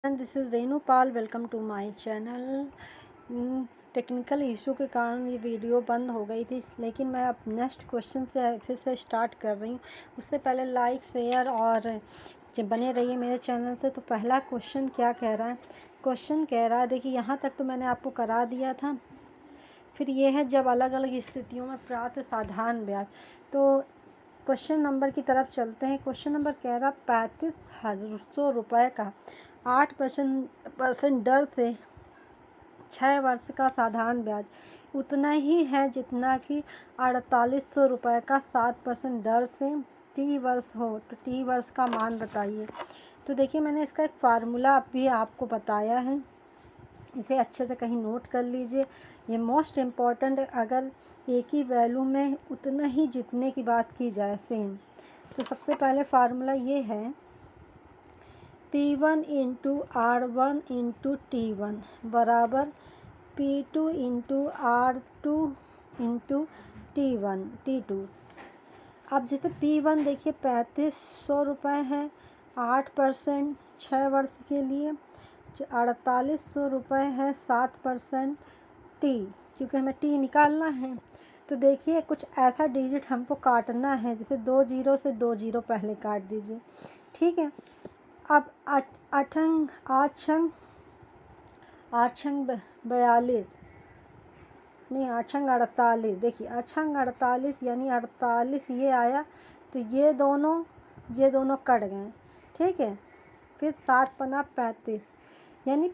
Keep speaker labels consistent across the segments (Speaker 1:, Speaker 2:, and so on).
Speaker 1: And this is Renu Pal. Welcome to my channel. Technical issue के कारण ये वीडियो बंद हो गई थी, लेकिन मैं अब नेक्स्ट क्वेश्चन से फिर से स्टार्ट कर रही हूँ। उससे पहले लाइक शेयर और जब बने रहिए मेरे चैनल से। तो पहला क्वेश्चन क्या कह रहा है? क्वेश्चन कह रहा है, देखिए यहाँ तक तो मैंने आपको करा दिया था। फिर ये है जब अलग अलग स्थितियों में प्राप्त साधारण ब्याज। तो क्वेश्चन नंबर की तरफ चलते हैं। क्वेश्चन नंबर कह रहा 35,100 रुपये का 8% दर से 6 वर्ष का साधारण ब्याज उतना ही है जितना कि 4800 रुपये का 7% दर से टी वर्ष हो। तो टी वर्ष का मान बताइए। तो देखिए, मैंने इसका एक फार्मूला भी आपको बताया है, इसे अच्छे से कहीं नोट कर लीजिए। ये मोस्ट इम्पॉर्टेंट है अगर एक ही वैल्यू में उतना ही जितने की बात की जाए सेम। तो सबसे पहले फार्मूला ये है, P1 into R1 into T1 बराबर P2 into R2 into T2। अब जैसे P1 देखिए 3500 रुपये है, 8% 6 वर्ष के लिए। 4800 रुपये है, 7% टी, क्योंकि हमें टी निकालना है। तो देखिए, कुछ ऐसा डिजिट हमको काटना है, जैसे 2 जीरो से 2 जीरो पहले काट दीजिए, ठीक है। अब आठ छंग 42, नहीं 8 छंग 48। देखिए 8 छंग 48 यानी 48 ये आया, तो ये दोनों कट गए, ठीक है। फिर 7 पना 35, यानी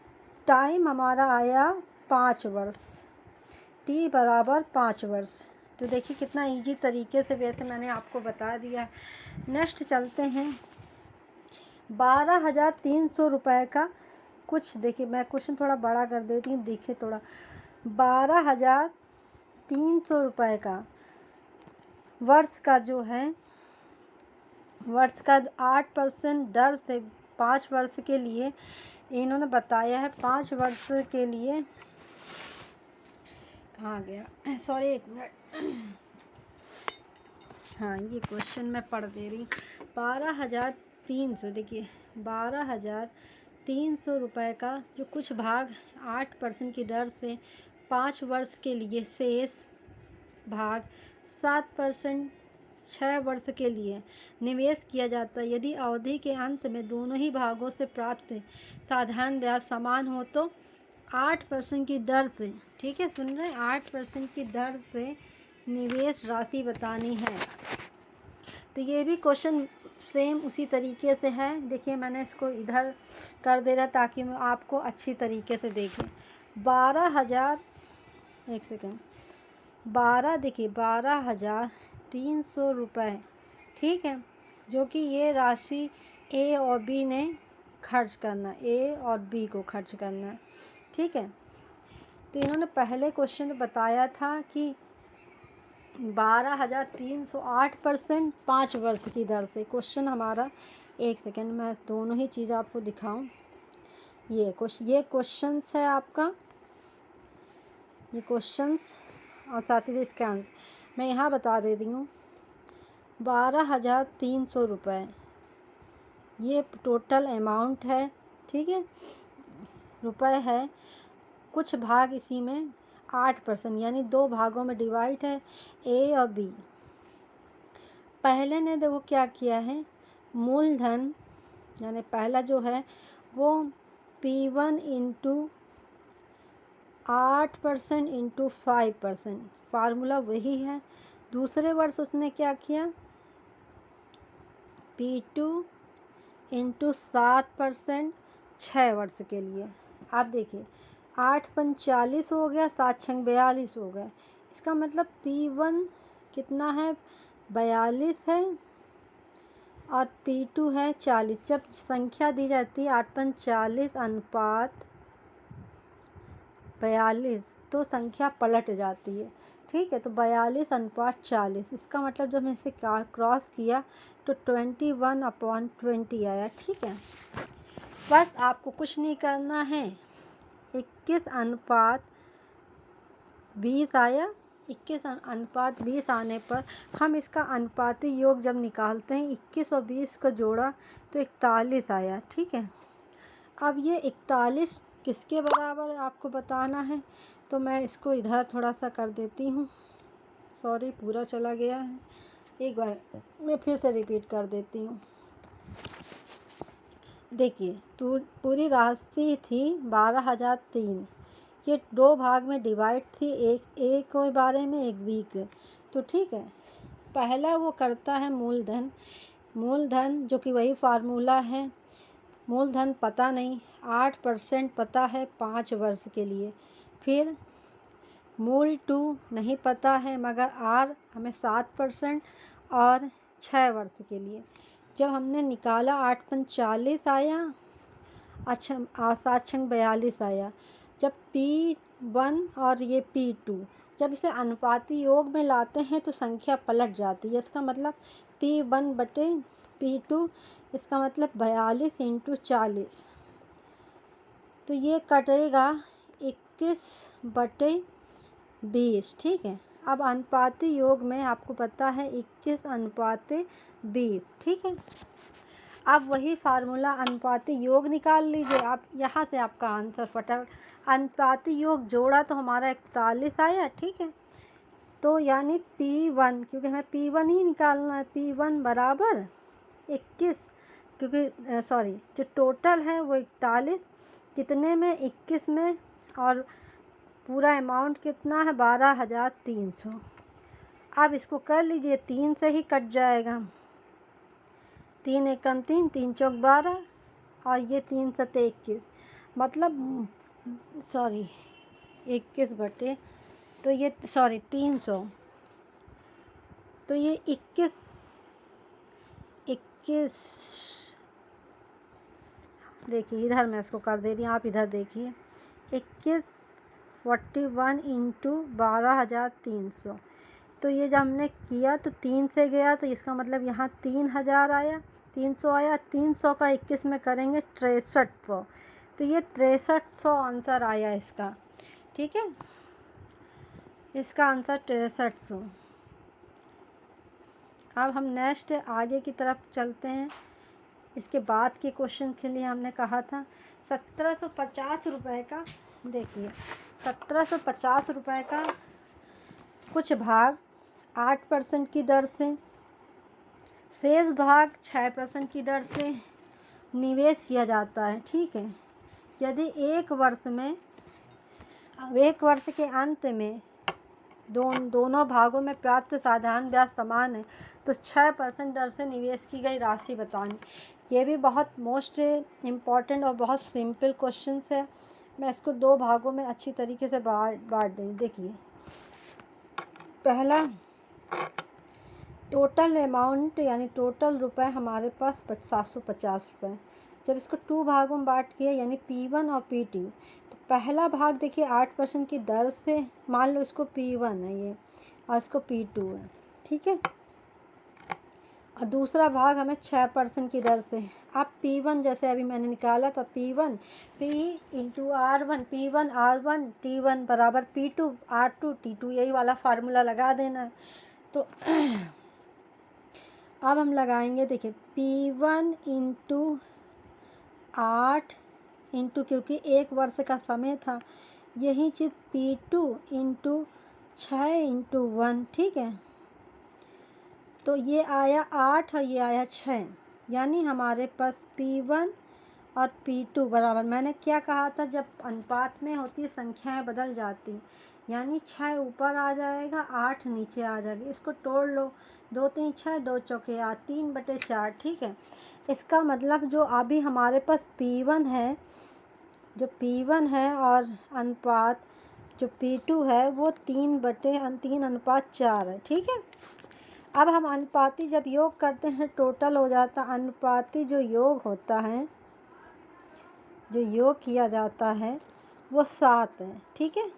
Speaker 1: टाइम हमारा आया 5 वर्ष, टी बराबर 5 वर्ष। तो देखिए कितना इजी तरीके से वैसे मैंने आपको बता दिया। नेक्स्ट चलते हैं। 12,300 रुपये का कुछ, देखिए मैं क्वेश्चन थोड़ा बड़ा कर देती हूँ, देखिए थोड़ा। 12,300 रुपये का वर्ष का जो है, वर्ष का 8% दर से 5 वर्ष के लिए इन्होंने बताया है। 5 वर्ष के लिए, कहाँ गया, सॉरी एक मिनट, हाँ ये क्वेश्चन मैं पढ़ दे रही हूँ। 12,300, देखिए 12,300 रुपये का जो कुछ भाग 8% की दर से 5 वर्ष के लिए, शेष भाग 7% 6 वर्ष के लिए निवेश किया जाता है। यदि अवधि के अंत में दोनों ही भागों से प्राप्त साधारण ब्याज समान हो तो 8% की दर से, ठीक है सुन रहे हैं, 8% की दर से निवेश राशि बतानी है। तो ये भी क्वेश्चन सेम उसी तरीके से है। देखिए मैंने इसको इधर कर दे रहा ताकि मैं आपको अच्छी तरीके से देखें। 12,000, एक सेकेंड, 12,300 रुपये, ठीक है, जो कि ये राशि ए और बी ने खर्च करना, ए और बी को खर्च करना है, ठीक है। तो इन्होंने पहले क्वेश्चन में बताया था कि 12,300 8% 5 वर्ष की दर से। क्वेश्चन हमारा, एक सेकेंड मैं दोनों ही चीज़ आपको दिखाऊं। ये क्वेश्चन है आपका, ये क्वेश्चंस और साथ ही इसका आंसर मैं यहाँ बता दे रही हूँ। 12,300 रुपये ये टोटल अमाउंट है, ठीक है, रुपए है। कुछ भाग इसी में 8% यानी 2 भागों में डिवाइड है, ए और बी। पहले ने देखो क्या किया है, मूलधन यानी पहला जो है वो P1 इंटू 8% इंटू 5%, फार्मूला वही है। दूसरे वर्ष उसने क्या किया, P2 इंटू 7% 6 वर्ष के लिए। आप देखिए 8 पंच 40 हो गया, 7 छंग 42 हो गया। इसका मतलब P1 कितना है, 42 है, और P2 है 40। जब संख्या दी जाती है 8 पंच 40 अनुपात 42, तो संख्या पलट जाती है, ठीक है। तो 42 अनुपात 40, इसका मतलब जब मैं इसे क्रॉस किया तो 21/20 आया, ठीक है। बस आपको कुछ नहीं करना है, 21 अनुपात 20 आया। 21 अनुपात 20 आने पर हम इसका अनुपाती योग जब निकालते हैं, 21 और 20 को जोड़ा तो 41 आया, ठीक है। अब ये 41 किसके बराबर है आपको बताना है, तो मैं इसको इधर थोड़ा सा कर देती हूँ। सॉरी, पूरा चला गया है, एक बार मैं फिर से रिपीट कर देती हूँ। देखिए, तो पूरी राशि थी 12,003। ये 2 भाग में डिवाइड थी, एक ए के बारे में, एक बी के। तो ठीक है, पहला वो करता है मूलधन। मूलधन जो कि वही फार्मूला है, मूलधन पता नहीं, 8% पता है 5 वर्ष के लिए। फिर मूल 2 नहीं पता है, मगर आर हमें 7% और 6 वर्ष के लिए। जब हमने निकाला 8 पंच 40 आया, अच्छा 7 छंग 42 आया। जब P1 और ये P2 जब इसे अनुपाती योग में लाते हैं तो संख्या पलट जाती है। इसका मतलब P1 बटे P2, इसका मतलब 42 इंटू 40, तो ये कटेगा 21 बटे 20। ठीक है, अब अनुपाती योग में आपको पता है 21 अनुपाते 20। ठीक है, अब वही फार्मूला अनुपाती योग निकाल लीजिए आप, यहाँ से आपका आंसर फटाफट। अनुपाती योग जोड़ा तो हमारा 41 आया। ठीक है, तो यानी P1, क्योंकि हमें P1 ही निकालना है, P1 बराबर 21, क्योंकि सॉरी जो टोटल है वो 41, कितने में 21 में, और पूरा अमाउंट कितना है 12,300। अब इसको कर लीजिए, 3 से ही कट जाएगा, 3 एकम 3, 3 चौक 12, और ये 3 सते 21, मतलब सॉरी 21 बटे, तो ये सॉरी 300, तो ये 21 देखिए इधर मैं इसको कर दे रही हूँ, आप इधर देखिए, 21 41 इंटू 12,300। तो ये जब हमने किया तो 3 से गया, तो इसका मतलब यहाँ 3,000 आया, 300 आया। 300 का 21 में करेंगे 6300, तो ये 6300 आंसर आया इसका। ठीक है, इसका आंसर 6300। अब हम नेक्स्ट आगे की तरफ चलते हैं। इसके बाद के क्वेश्चन के लिए हमने कहा था 1750 रुपये का। देखिए 1750 रुपये का कुछ भाग 8% की दर से, शेष भाग 6% की दर से निवेश किया जाता है। ठीक है, यदि एक वर्ष के अंत में दोनों भागों में प्राप्त साधारण ब्याज समान है तो 6% दर से निवेश की गई राशि बतानी। ये भी बहुत मोस्ट इम्पॉर्टेंट और बहुत सिंपल क्वेश्चन है। मैं इसको 2 भागों में अच्छी तरीके से बांट दें। देखिए, पहला टोटल अमाउंट यानी टोटल रुपए हमारे पास 750 रुपये। जब इसको 2 भागों में बांट किया यानी P1 और P2, तो पहला भाग देखिए 8% की दर से, मान लो इसको P1 है ये और इसको P2 है। ठीक है, और दूसरा भाग हमें 6% की दर से। अब P1 जैसे अभी मैंने निकाला तो P1 P into R1, P1 R1, T1 बराबर P2 R2 T2, यही वाला फार्मूला लगा देना है। तो अब हम लगाएंगे, देखिए P1 इंटू 8 इंटू, क्योंकि 1 वर्ष का समय था, यही चीज़ P2 इंटू 6 इंटू 1। ठीक है, तो ये आया 8 और ये आया 6, यानी हमारे पास P1 और P2 बराबर, मैंने क्या कहा था, जब अनुपात में होती है संख्याएं बदल जाती, यानी 6 ऊपर आ जाएगा 8 नीचे आ जाएगा। इसको तोड़ लो, 2 3 6, 2 चौके 8, 3/4। ठीक है, इसका मतलब जो अभी हमारे पास P1 है, जो P1 है और अनुपात जो P2 है वो 3/3 अनुपात 4 है। ठीक है, अब हम अनुपाती जब योग करते हैं टोटल हो जाता, अनुपाती जो योग होता है, जो योग किया जाता है वो 7 है। ठीक है,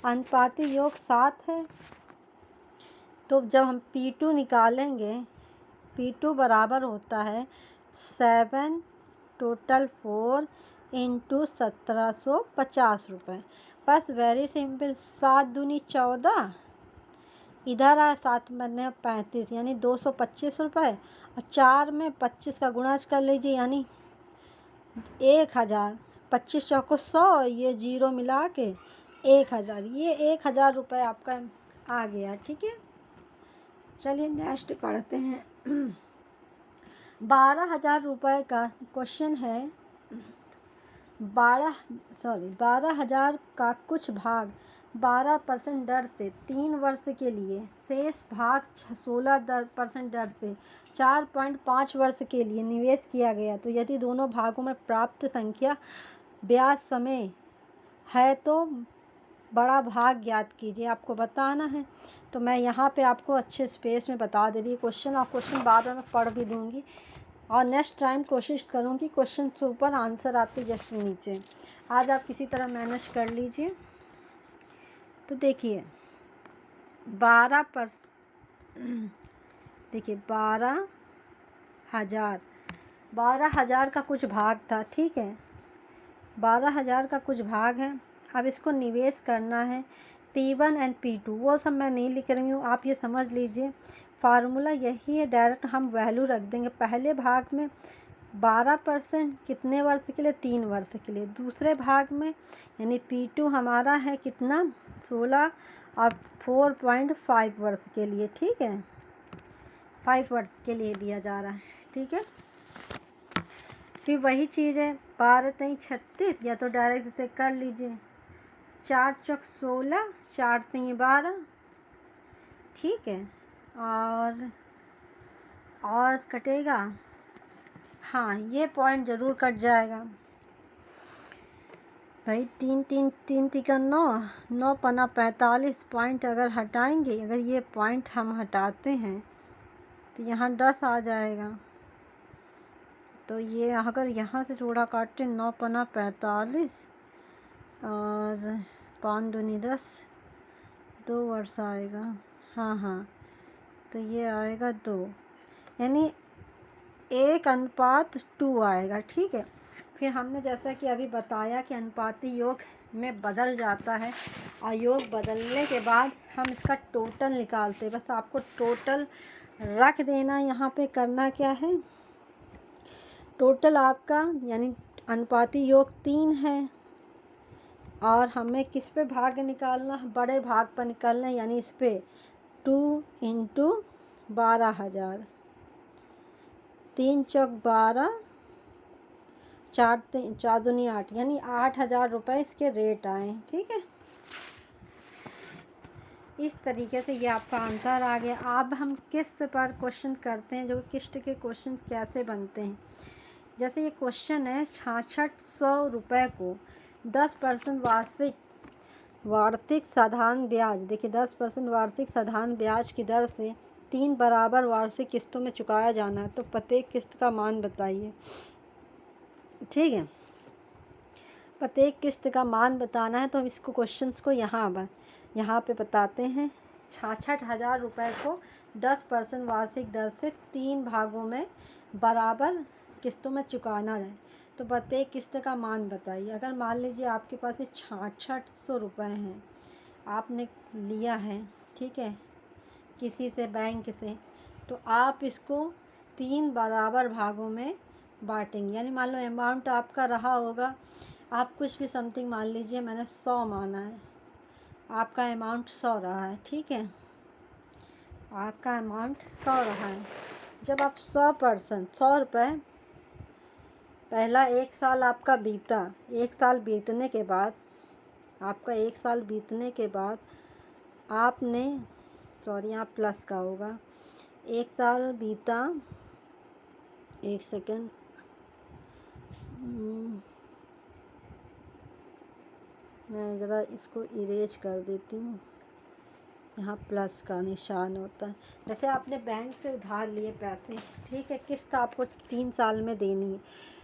Speaker 1: अनुपाती योग 7 है। तो जब हम P2 निकालेंगे, P2 बराबर होता है 7 टोटल 4 इंटू 1750 रुपये। बस वेरी सिंपल, 7 दूनी 14, इधर आए 7 बने 35, यानी 225 रुपये, और 4 में 25 का गुणा कर लीजिए, यानी 1000, 25 चौको 100, ये 0 मिला के 1000, ये 1000 रुपये आपका आ गया। ठीक है, चलिए नेक्स्ट पढ़ते हैं। 12,000 रुपये का क्वेश्चन है। 12,000 का कुछ भाग 12% दर से 3 वर्ष के लिए, शेष भाग 16% दर से 4.5 वर्ष के लिए निवेश किया गया, तो यदि दोनों भागों में प्राप्त संख्या ब्याज समय है तो बड़ा भाग ज्ञात कीजिए। आपको बताना है, तो मैं यहाँ पे आपको अच्छे स्पेस में बता दे रही क्वेश्चन, और क्वेश्चन बाद में पढ़ भी दूँगी, और नेक्स्ट टाइम कोशिश करूँगी क्वेश्चन से ऊपर आंसर आपके जस्ट नीचे। आज आप किसी तरह मैनेज कर लीजिए। तो देखिए 12,000 का कुछ भाग था। ठीक है, 12,000 का कुछ भाग है। अब इसको निवेश करना है। P1 एंड P2 वो सब मैं नहीं लिख रही हूँ, आप ये समझ लीजिए फार्मूला यही है, डायरेक्ट हम वैल्यू रख देंगे। पहले भाग में 12% कितने वर्ष के लिए, 3 वर्ष के लिए। दूसरे भाग में यानी P2 हमारा है कितना, 16 और 4.5 वर्ष के लिए। ठीक है, 5 वर्ष के लिए दिया जा रहा है। ठीक है, फिर वही चीज़ है, 12 3 36, या तो डायरेक्ट इसे कर लीजिए, 4 चौक 16, 4 3 12। ठीक है, और कटेगा, हाँ ये पॉइंट ज़रूर कट जाएगा भाई। 3 3 3 3 का 9, 9 पना 45 पॉइंट अगर हटाएंगे, अगर ये पॉइंट हम हटाते हैं तो यहाँ 10 आ जाएगा। तो ये अगर यहाँ से थोड़ा काटते, 9 पना 45 और 5 दूनी 10, 2 वर्ष आएगा। हाँ, तो ये आएगा 2, यानी 1:2 आएगा। ठीक है, फिर हमने जैसा कि अभी बताया कि अनुपाती योग में बदल जाता है, और योग बदलने के बाद हम इसका टोटल निकालते हैं। बस आपको टोटल रख देना। यहाँ पे करना क्या है, टोटल आपका यानी अनुपाती योग 3 है, और हमें किस पे भाग निकालना, बड़े भाग पर निकालना है, यानी इस पे 2 × 12,000, 3 चौक 12, 4 दूनी 8, यानी 8,000 रुपये इसके रेट आए। ठीक है, इस तरीके से ये आपका आंसर आ गया। अब हम किस्त पर क्वेश्चन करते हैं, जो किस्त के क्वेश्चन कैसे बनते हैं। जैसे ये क्वेश्चन है, 6600 रुपये को 10% वार्षिक साधारण ब्याज, देखिए 10% वार्षिक साधारण ब्याज की दर से 3 बराबर वार्षिक किस्तों में चुकाया जाना है, तो प्रत्येक किस्त का मान बताइए। ठीक है, प्रत्येक किस्त का मान बताना है, तो हम इसको क्वेश्चंस को यहाँ पे बताते हैं। 66,000 रुपये को 10% वार्षिक दर से 3 भागों में बराबर किस्तों में चुकाना जाए, तो प्रत्येक किस्त का मान बताइए। अगर मान लीजिए आपके पास ये 6600 रुपये हैं, आपने लिया है, ठीक है, किसी से बैंक से, तो आप इसको 3 बराबर भागों में बांटेंगे। यानी मान लो अमाउंट आपका रहा होगा, आप कुछ भी समथिंग मान लीजिए, मैंने 100 माना है, आपका अमाउंट 100 रहा है। ठीक है, आपका अमाउंट 100 रहा है। जब आप 100 रुपये, पहला 1 साल आपका बीता, 1 साल बीतने के बाद, आपका 1 साल बीतने के बाद आपने, सॉरी यहाँ प्लस का होगा, 1 साल बीता, 1 सेकेंड, मैं ज़रा इसको इरेज कर देती हूँ, यहाँ प्लस का निशान होता है। जैसे आपने बैंक से उधार लिए पैसे, ठीक है, किस्त आपको 3 साल में देनी है,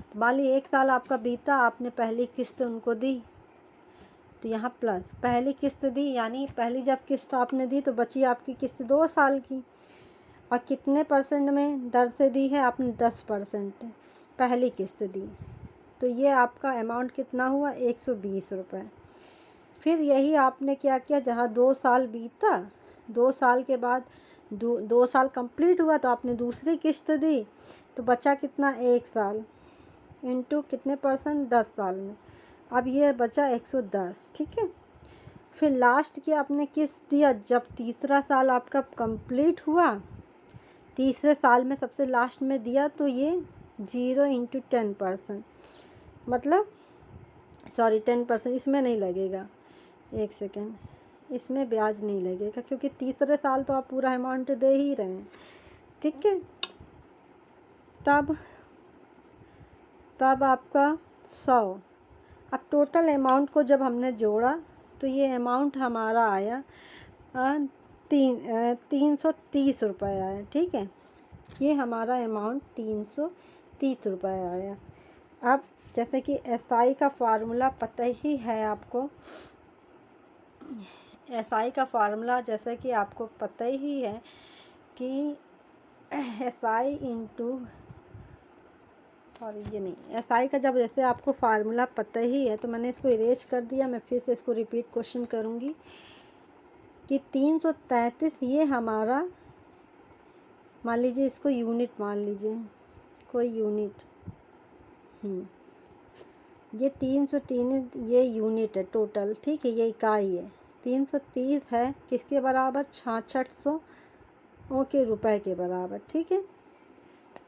Speaker 1: तो मान ली 1 साल आपका बीता, आपने पहली किस्त उनको दी, तो यहाँ प्लस, पहली किस्त दी, यानी पहली जब किस्त आपने दी तो बची आपकी किस्त 2 साल की, और कितने परसेंट में दर से दी है आपने, 10% पहली किस्त दी, तो ये आपका अमाउंट कितना हुआ, 120 रुपये। फिर यही आपने क्या किया, जहाँ 2 साल बीता, 2 साल के बाद 2 साल कंप्लीट हुआ, तो आपने दूसरी किस्त दी, तो बचा कितना, 1 साल, इंटू कितने परसेंट, 10 साल में। अब ये बचा 110, ठीक है। फिर लास्ट की आपने किस्त दिया जब तीसरा साल आपका कंप्लीट हुआ, तीसरे साल में सबसे लास्ट में दिया, तो ये 0 इंटू 10%, मतलब सॉरी 10% इसमें नहीं लगेगा, एक सेकेंड, इसमें ब्याज नहीं लगेगा क्योंकि तीसरे साल तो आप पूरा अमाउंट दे ही रहे हैं, ठीक है। तब आपका 100। अब टोटल अमाउंट को जब हमने जोड़ा तो ये अमाउंट हमारा आया 330 रुपये आया, ठीक है। ये हमारा अमाउंट 330 रुपये आया। अब जैसे कि एसआई का फार्मूला पता ही है आपको, एसआई का फार्मूला जैसे कि आपको पता ही है कि एसआई इंटू सॉरी ये नहीं, एसआई का जब जैसे आपको फार्मूला पता ही है तो मैंने इसको इरेज कर दिया। मैं फिर से इसको रिपीट क्वेश्चन करूँगी कि 333 ये हमारा, मान लीजिए इसको यूनिट मान लीजिए, कोई यूनिट, ये 303 ये यूनिट है टोटल, ठीक है, ये इकाई है। 330 है किसके बराबर, 6600 के रुपए के बराबर, ठीक है।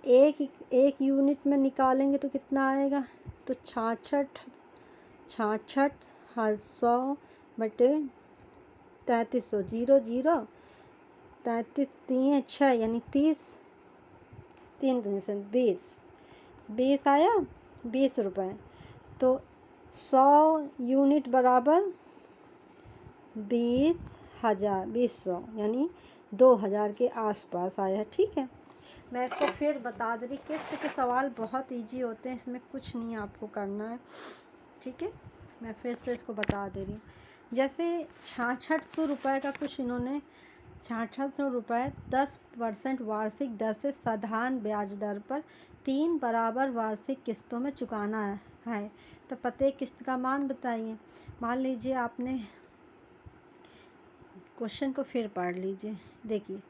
Speaker 1: एक यूनिट में निकालेंगे तो कितना आएगा, तो 6600 बटे 3300, 0 33 3 6 यानी 30, 3 दूनी से 20 आया, 20 रुपये। तो 100 यूनिट बराबर 20,000, 2000 यानी 2000 के आसपास आया, ठीक है। मैं इसको फिर बता दे रही, किस्त के सवाल बहुत इजी होते हैं, इसमें कुछ नहीं आपको करना है, ठीक है। मैं फिर से इसको बता दे रही हूँ। जैसे 6600 रुपये का कुछ इन्होंने 6600 रुपये 10% वार्षिक दर से साधारण ब्याज दर पर 3 बराबर वार्षिक किस्तों में चुकाना है, तो प्रत्येक किस्त का मान बताइए। मान लीजिए आपने क्वेश्चन को फिर पढ़ लीजिए, देखिए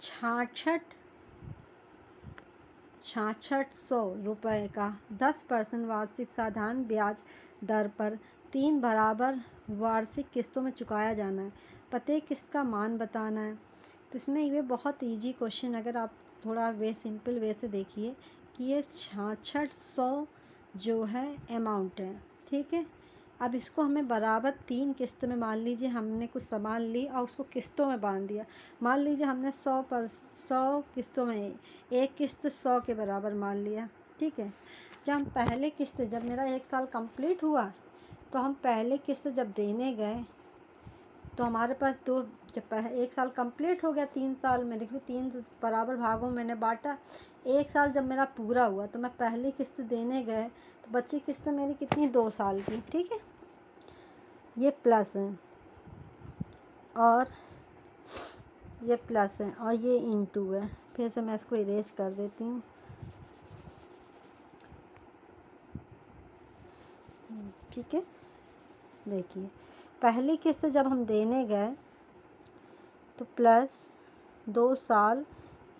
Speaker 1: 6600 रुपये का 10% वार्षिक साधारण ब्याज दर पर 3 बराबर वार्षिक किस्तों में चुकाया जाना है, प्रत्येक किस्त का मान बताना है। तो इसमें ये बहुत इजी क्वेश्चन, अगर आप थोड़ा सिंपल वे से देखिए कि ये 6600 जो है अमाउंट है, ठीक है। अब इसको हमें बराबर 3 किस्त में, मान लीजिए हमने कुछ सामान ली और उसको किस्तों में बांध दिया। मान लीजिए हमने 100 किस्तों में एक किस्त 100 के बराबर मान लिया, ठीक है। जब हम पहले किस्त, जब मेरा 1 साल कंप्लीट हुआ तो हम पहले किस्त जब देने गए तो हमारे पास जब 1 साल कंप्लीट हो गया, 3 साल में देखो 3 बराबर भागों में मैंने बांटा। 1 साल जब मेरा पूरा हुआ तो मैं पहली किस्त देने गए तो बची किस्त मेरी कितनी, 2 साल की, ठीक है। ये प्लस है और ये प्लस है और ये इंटू है। फिर से मैं इसको इरेज कर देती हूँ, ठीक है। देखिए पहली किस्त जब हम देने गए तो प्लस 2 साल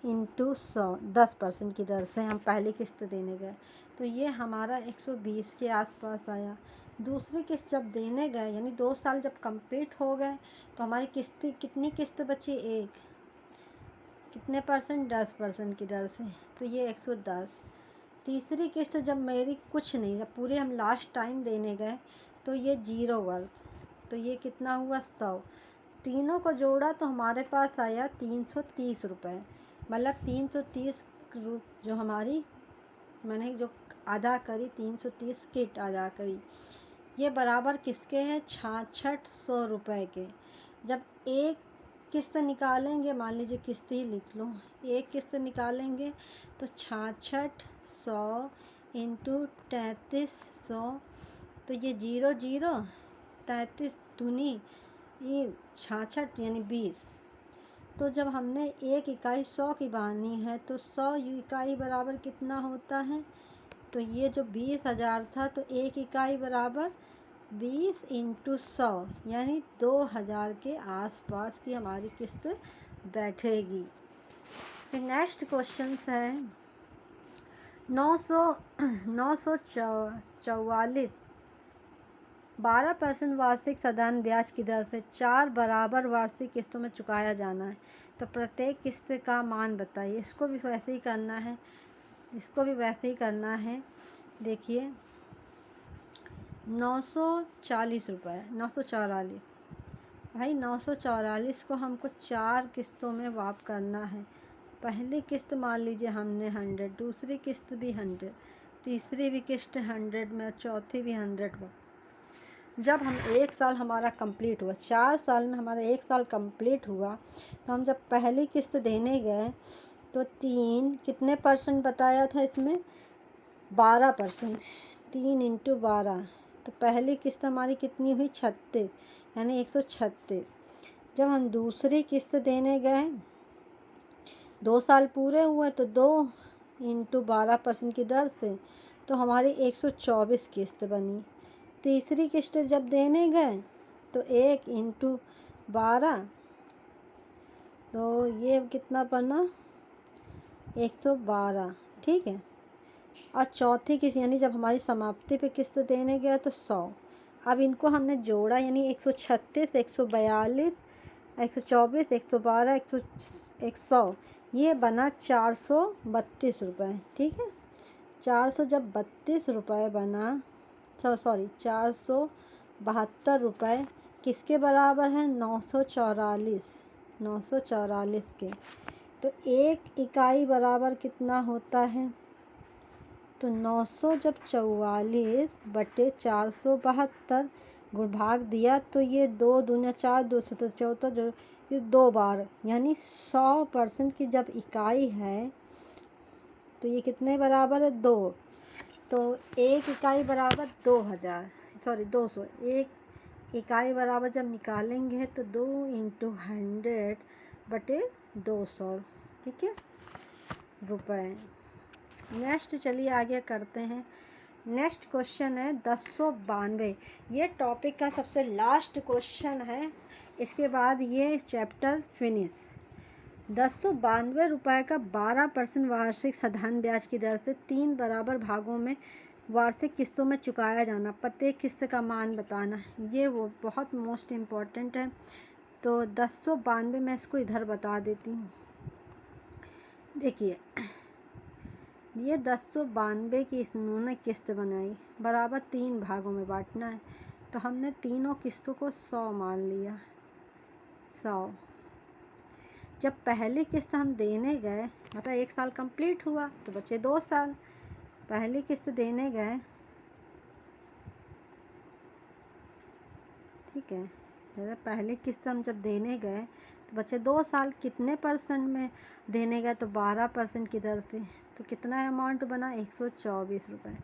Speaker 1: इंटू 100, 10% की दर से हम पहली किस्त देने गए, तो ये हमारा 120 के आसपास आया। दूसरी किस्त जब देने गए यानी 2 साल जब कंप्लीट हो गए तो हमारी किस्त कितनी किस्त बची, एक, कितने परसेंट, 10% की दर से, तो ये 110। तीसरी किस्त जब मेरी कुछ नहीं, जब पूरे हम लास्ट टाइम देने गए तो ये 0 वर्थ, तो ये कितना हुआ, 100। तीनों को जोड़ा तो हमारे पास आया 330 रुपये, मतलब 330 जो हमारी मैंने जो अदा करी, 330 किट अदा करी, ये बराबर किसके हैं, 6600 रुपये के। जब एक किस्त निकालेंगे, मान लीजिए किस्त ही लिख लो, एक किस्त निकालेंगे तो 6600 इंटू 3300, तो ये 0 33 दूनी ये 66 यानी 20। तो जब हमने एक इकाई 100 की बांधनी है तो 100 इकाई बराबर कितना होता है, तो ये जो 20,000 था तो एक इकाई बराबर 20 इंटू 100 यानी 2000 के आसपास की हमारी किस्त बैठेगी। फिर नेक्स्ट क्वेश्चन है ₹944 12% वार्षिक साधारण ब्याज की दर से 4 बराबर वार्षिक किस्तों में चुकाया जाना है। तो प्रत्येक किस्त का मान बताइए। इसको भी वैसे ही करना है, इसको भी वैसे ही करना है। देखिए 940 रुपये, 944 भाई 944 को हमको 4 किस्तों में वाप करना है। पहली किस्त मान लीजिए हमने 100, दूसरी किस्त भी 100, तीसरी भी किस्त 100 में और चौथी भी 100 में। जब हम 1 साल हमारा कंप्लीट हुआ, 4 साल में हमारा 1 साल कंप्लीट हुआ, तो हम जब पहली किस्त देने गए तो 3 कितने परसेंट बताया था इसमें? 12%। 3 × 12 तो पहली किस्त हमारी कितनी हुई? 36, यानी 136। जब हम दूसरी किस्त देने गए, 2 साल पूरे हुए तो 2 × 12% की दर से तो हमारी 124 किस्त बनी। तीसरी किस्त जब देने गए तो 1 × 12 तो ये कितना बना? 112, ठीक है। और चौथी किस्त यानी जब हमारी समाप्ति पे किस्त देने गया तो 100। अब इनको हमने जोड़ा, यानी 136, 142, 124, 112, 100, ये बना 432 रुपये, ठीक है। 432 रुपये बना, 472 रुपये किसके बराबर है? 944 के। तो एक इकाई बराबर कितना होता है? तो 900 जब 44 बटे 472 गुण भाग दिया तो ये 2 दूना 4, 274 जो ये 2 बार, यानी 100% की जब इकाई है तो ये कितने बराबर है? 2। तो एक इकाई बराबर 200। एक इकाई बराबर जब निकालेंगे तो 2 × 100 बटे 200, ठीक है, रुपये। नेक्स्ट चलिए आगे करते हैं। नेक्स्ट क्वेश्चन है 1092। ये टॉपिक का सबसे लास्ट क्वेश्चन है, इसके बाद ये चैप्टर फिनिश। 1092 रुपये का 12% वार्षिक साधारण ब्याज की दर से 3 बराबर भागों में वार्षिक किस्तों में चुकाया जाना। प्रत्येक किस्त का मान बताना। ये वो बहुत मोस्ट इम्पॉर्टेंट है। तो 1092 मैं इसको इधर बता देती हूँ। देखिए ये 1092 की इन्होंने किस्त बनाई, बराबर 3 भागों में बांटना है। तो हमने तीनों किस्तों को 100 मान लिया। 100 जब पहली किस्त हम देने गए, मतलब 1 साल कंप्लीट हुआ तो बचे 2 साल। पहली किस्त देने गए, ठीक है, जैसे पहली किस्त हम जब देने गए तो बचे 2 साल। कितने परसेंट में देने गए? तो 12% की दर से। तो कितना अमाउंट बना? 124 रुपये।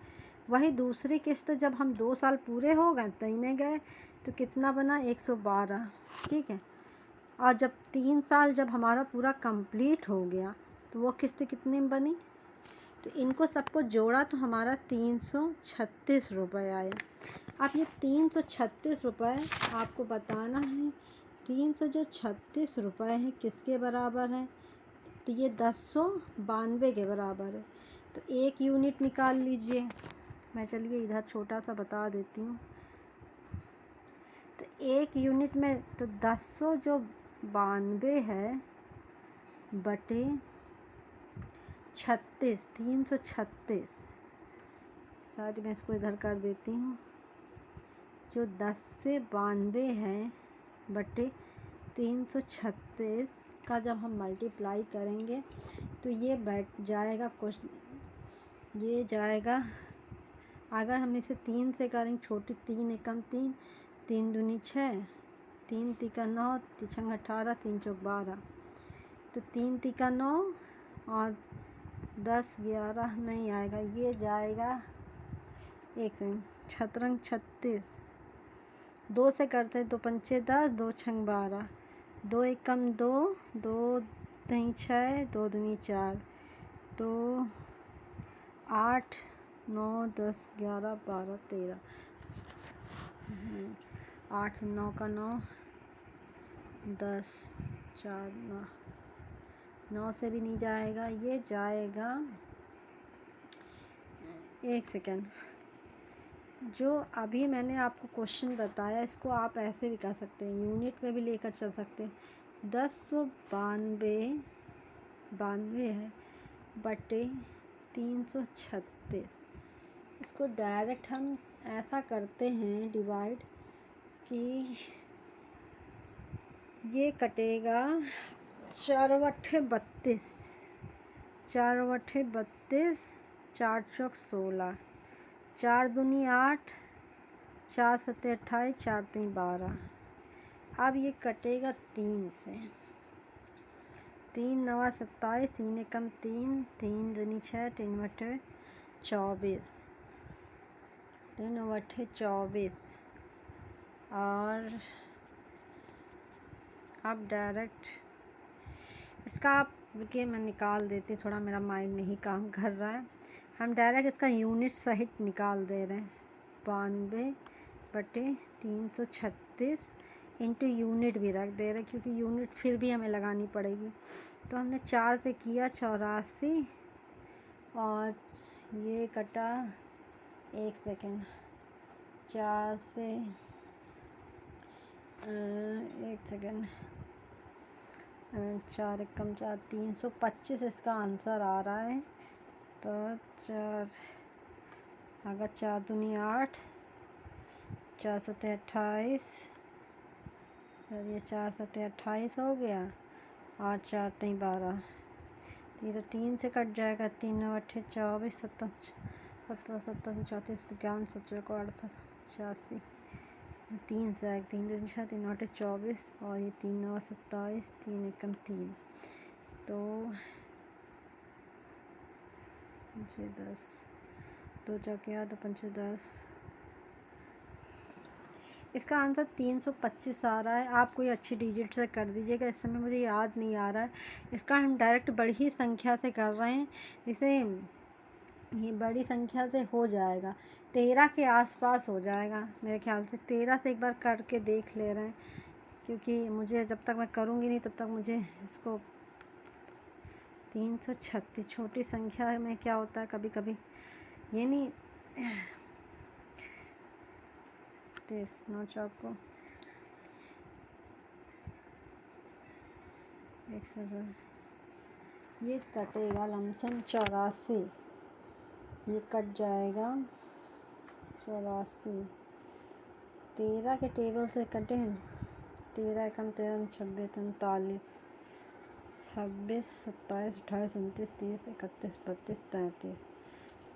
Speaker 1: वही दूसरी किस्त जब हम 2 साल पूरे हो गए देने गए तो कितना बना? 112, ठीक है। और जब 3 साल जब हमारा पूरा कंप्लीट हो गया तो वो किस्त कितनी बनी? तो इनको सबको जोड़ा तो हमारा 336 रुपये आया। अब ये 336 रुपये आपको बताना है। 336 रुपये है किसके बराबर है? तो ये 1092 के बराबर है। तो 1 यूनिट निकाल लीजिए। मैं चलिए इधर छोटा सा बता देती हूँ। तो 1 यूनिट में तो 1092 है बटे 36, 336। शायद मैं इसको इधर कर देती हूँ। जो 10 से 92 है बटे 336 का जब हम मल्टीप्लाई करेंगे तो ये बैठ जाएगा कुछ, ये जाएगा, अगर हम इसे 3 से करेंगे, छोटी 3 एकम 3, 3 दूनी 6, 3 तिका 9, 3 छंग 18, 3 चौक 12, तो 3 तिका 9 और 10 11 नहीं आएगा, ये जाएगा 1 छतरंग 36। 2 से करते हैं, 2 पंचे 10, 2 छंग 12, 2 एकम 2, 2 नहीं 6, 2 दूनी 4, तो 8 9 10 11 12 13, 8 9 का 9, 10 4 9 से भी नहीं जाएगा, ये जाएगा एक सेकेंड, जो अभी मैंने आपको क्वेश्चन बताया इसको आप ऐसे भी कर सकते हैं, यूनिट में भी लेकर चल सकते हैं। 1092 है बटे 336। इसको डायरेक्ट हम ऐसा करते हैं डिवाइड कि ये कटेगा 4/32, 4/32, 4 चौक 16, 4 दूनी 8, 4 सत्ते 28, 4 तीन 12। अब ये कटेगा 3 से, 3 नवा 27, 3 एकम 3, 3 दूनी 6, 3/24, 3/24। और अब डायरेक्ट इसका आप रुकिए मैं निकाल देती, थोड़ा मेरा माइंड नहीं काम कर रहा है। हम डायरेक्ट इसका यूनिट सहित निकाल दे रहे हैं। 92/336 इंटू यूनिट भी रख दे रहे, क्योंकि यूनिट फिर भी हमें लगानी पड़ेगी। तो हमने 4 से किया 84 और ये कटा, एक सेकेंड, 4 से एक सेकेंड, 4 एकम 4, 325 इसका आंसर आ रहा है। तो 4 अगर 4 दूनी 8, 4 सत्ते 28, ये 4 सत्ते 28 हो गया और 4 तीन 12, ये तो 3 से कट जाएगा। 3 9 8 24, 17 17 17 34 51 17 68 86, 3 से आएगा, 3 दूनी 6, 3 8 24 और ये 3 9 27, 3 एकम 3, तो मुझे 10, 2 चौके 8, 2 पंचे 10। इसका आंसर 325 आ रहा है। आप कोई अच्छी डिजिट से कर दीजिएगा, इस समय मुझे याद नहीं आ रहा है। इसका हम डायरेक्ट बड़ी ही संख्या से कर रहे हैं, इसे ये बड़ी संख्या से हो जाएगा, 13 के आसपास हो जाएगा मेरे ख्याल से। 13 से एक बार करके देख ले रहे हैं, क्योंकि मुझे जब तक मैं करूँगी नहीं तब तक मुझे इसको 336 छोटी संख्या में क्या होता है कभी कभी, ये नहीं 9 चौक को 100, ये कटेगा लमसम 84, ये कट जाएगा 84। 13 के टेबल से कटे, 13 एकम 13, 26 39, 26 27 28 29 30 31 32 33,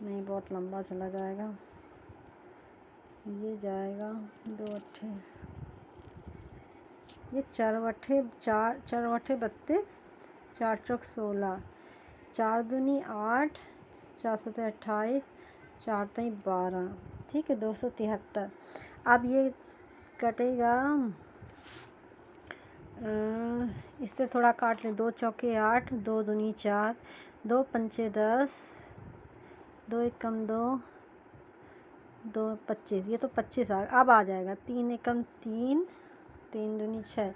Speaker 1: नहीं बहुत लंबा चला जाएगा, ये जाएगा 2 अट्ठे, ये 4/32, 4 चौक 16, 4 दूनी 8, 4 सत्ते 28, 4 तीन 12, ठीक है 273। अब ये कटेगा, इससे थोड़ा काट लें, 2 चौके 8, 2 दूनी 4, 2 पंचे 10, 2 एकम 2, 2 25, ये तो 25 अब आ जाएगा। 3 एकम 3, 3 दूनी 6,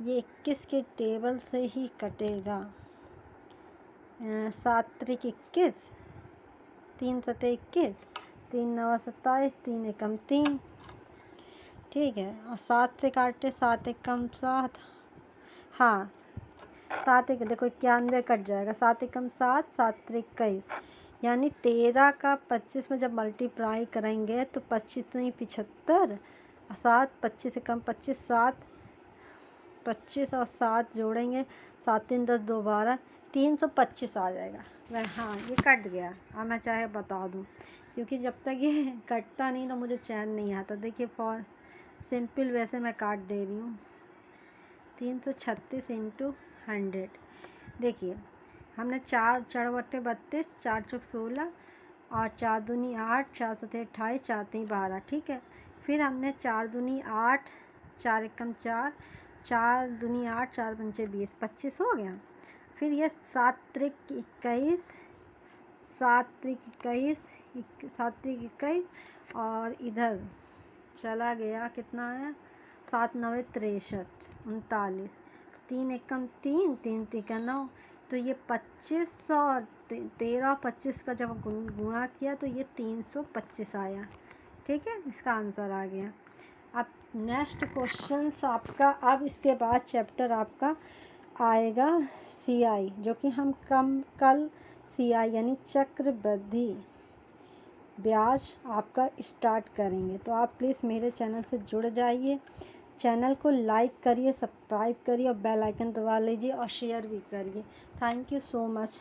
Speaker 1: ये 21 के टेबल से ही कटेगा। 7 त्रिक 21, 3 सत्ते 21, 3 नवा 27, 3 एकम 3, ठीक है। और 7 से काटे, 7 एकम 7, हाँ 7 एक देखो 91 कट जाएगा, 7 एकम 7, 7 त्रिक 21, यानी 13 का 25 में जब मल्टीप्लाई करेंगे तो 25 नहीं 75, 7 25 एकम 25, 7 25 और 7 जोड़ेंगे, 7 3 10 2 12, 325 आ जाएगा। वह हाँ ये कट गया। अब मैं चाहे बता दूँ, क्योंकि जब तक ये कटता नहीं तो मुझे चैन नहीं आता। देखिए फॉर सिंपल वैसे मैं काट दे रही हूँ, 336 इंटू 100। देखिए हमने 4 4/32, 4 चौक 16 और 4 दूनी 8, 4 सत्ते 28, 4 तीन 12, ठीक है। फिर हमने 4 दूनी 8, 4 एकम 4, 4 दूनी 8, 4 पंचे 20, 25 हो गया। फिर ये 7 त्रिक 21, 7 त्रिक 21, 7 त्रिक 21 और इधर चला गया, कितना है 7 9 63 39, 3 एकम 3, 3 तिका 9, तो ये 25 और 13 25 का जब गुणा किया तो ये 325 आया। ठीक है, इसका आंसर आ गया। अब नेक्स्ट क्वेश्चन आपका, अब इसके बाद चैप्टर आपका आएगा CI, जो कि हम कल CI यानी चक्रवृद्धि ब्याज आपका स्टार्ट करेंगे। तो आप प्लीज़ मेरे चैनल से जुड़ जाइए, चैनल को लाइक करिए, सब्सक्राइब करिए और बेल आइकन दबा लीजिए और शेयर भी करिए। Thank you so much.